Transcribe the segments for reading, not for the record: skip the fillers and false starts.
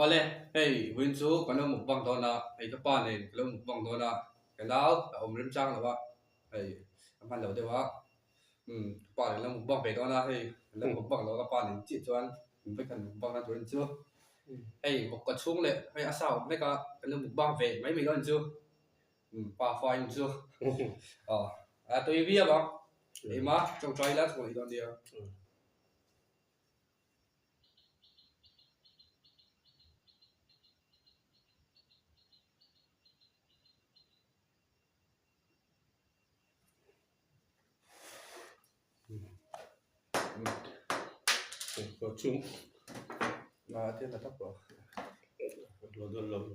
Ole, hey, win chú còn ông một vòng đó là hey cái pan này, cái một vòng đó là cái lão là ông rim trang là vậy, hey, ông pan đầu đấy vậy, pan này là một vòng về đó là hey, là một vòng đó là pan này chỉ cho anh, mình phải cần một vòng là cho anh chưa, hey, một cái chung lệ, hey, sao mấy cái là một vòng về mấy mình đó anh chưa, pa phai anh chưa, tôi biết không, hey mà trong trai là của anh đi à. Có chung Là thế là tóc rồi. lần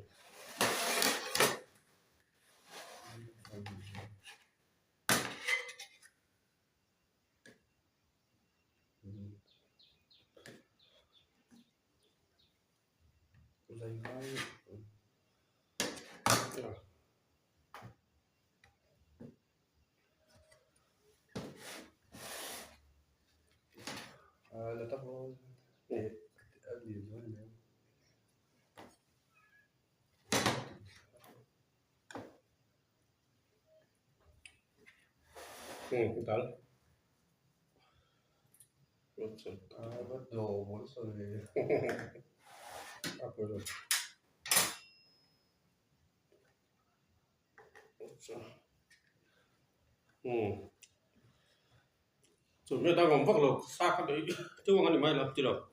Dây hai. Là tóc rồi. Để em nhìn thôi nếu. cái tán Bắt đầu muốn rồi. rồi chuẩn bị đang còn vắt lộc xa cái đấy chứ không ăn được mai là chưa được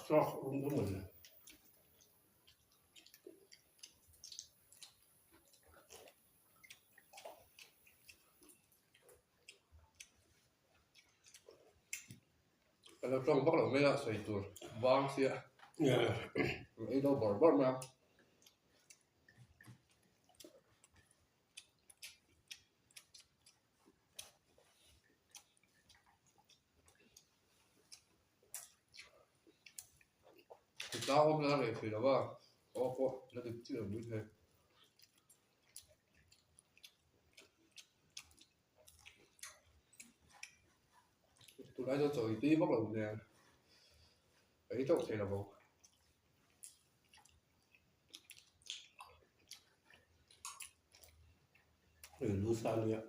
cho đúng mình Là trong bắt đầu mới là sợi tuột vang xia. yeah Ấy đâu bỏ bớt mà. Thì tao hôm nay này thì là ba. Có nó được chưa như thế. Tụi nãy cho trời tí bắt đầu nè. Ấy trong thể là bộ. để lu xa nữa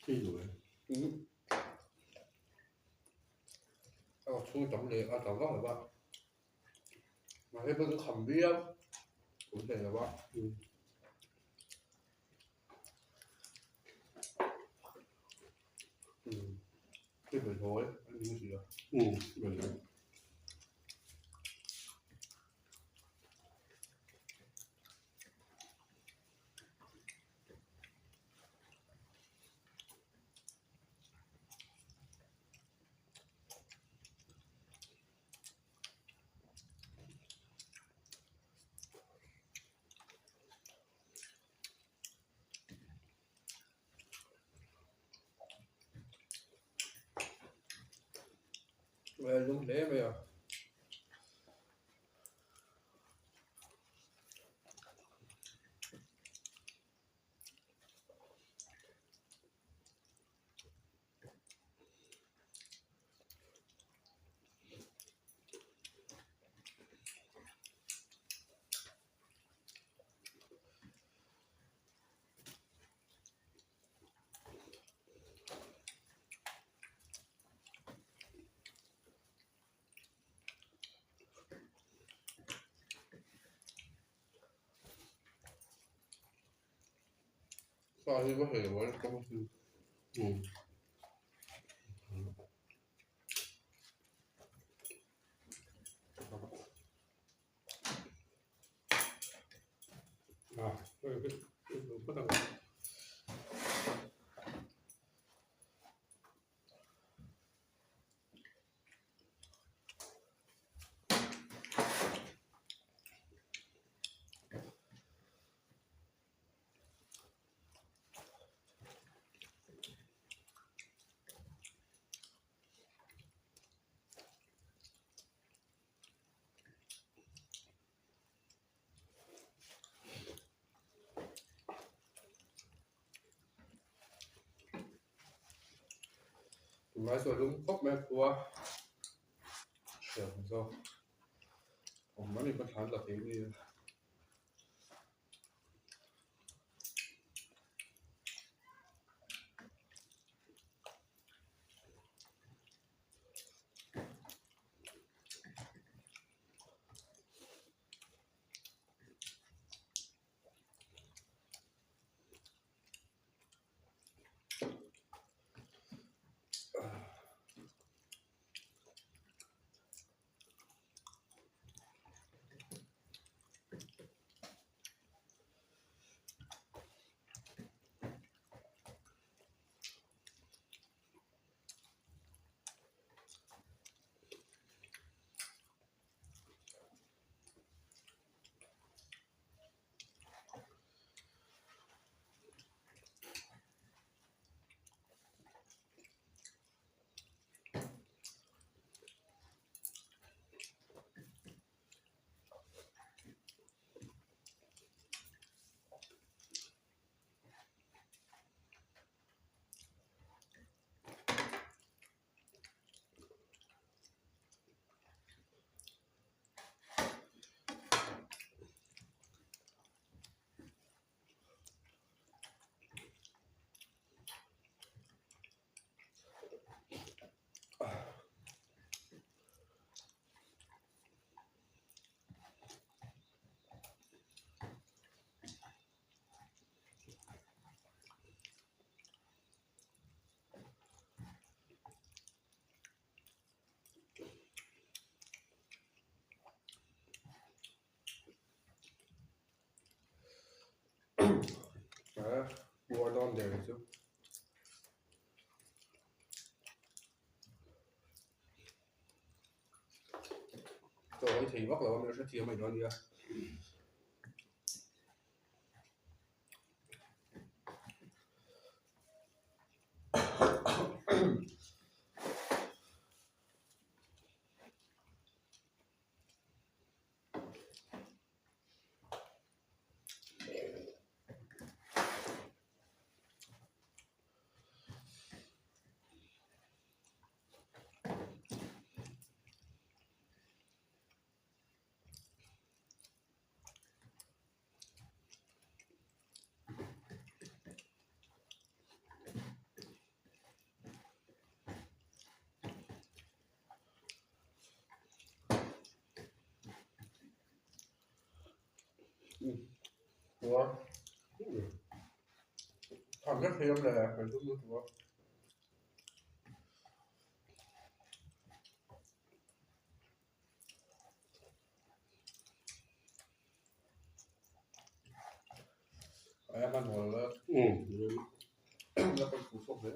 khi rồi Tao chui tổng lệ tao góc là ba. Mà cái bên khẩm bia cũng thể là ba. Cái buổi tối ăn những gì đó. mình lung lẽ bây giờ sao như có thể nói không bắt đầu nói rồi đúng khóc mẹ của sửa rồi ông nói mình có thắng là tiếng gì bùa đòn đều chứ rồi thì bắt đầu mình sẽ chia mày đòn đi à bùa thằng rất hiếm là phải giúp giúp bùa em ăn một là nó còn phụ thuộc đấy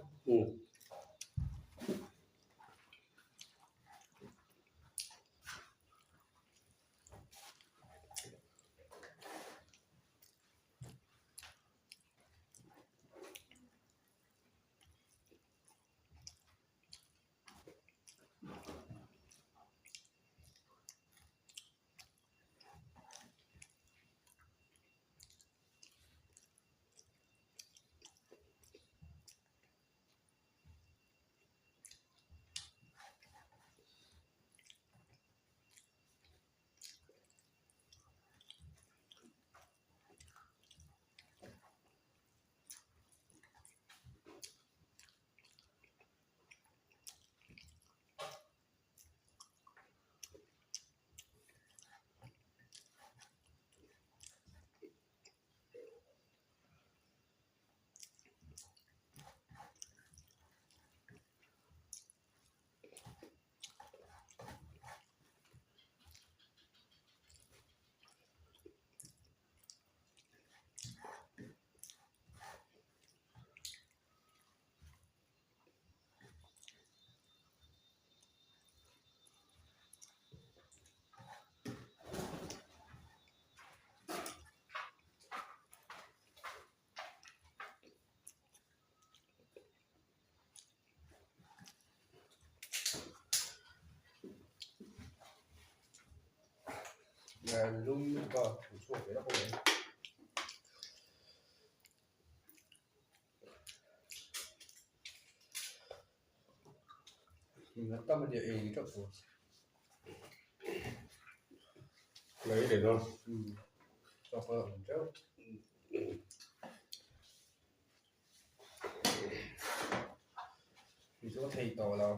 luôn có thủ số cái đó không đấy nó tâm là địa ý cho của lấy để đâu cho phở trước thì số thầy tỏ là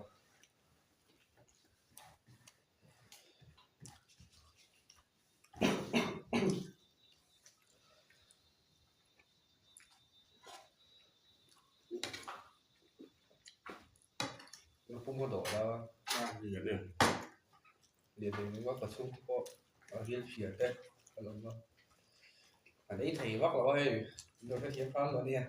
nó không có đổ là gì vậy nè để mình có sung có ở viên phía đây là nó ở đấy thầy bắt là ơi rồi cái thiếp phán rồi nè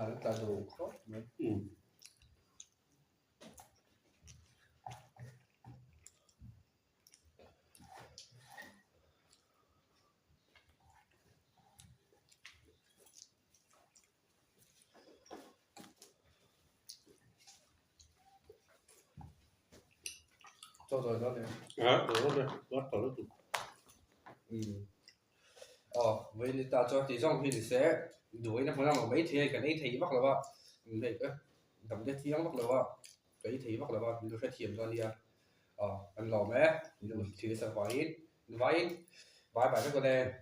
nó cả đồ khó cho rồi đó này rồi đó lót tao lót với ta cho thì xong thì sẽ đuổi nó nào mà mấy thì cái đấy thì bắt là ba để cái tầm cái tiếng bắt là ba cái thì bắt là ba mình phải thiểm cho đi anh lò mẹ thì sẽ vay vay vay bài cái con này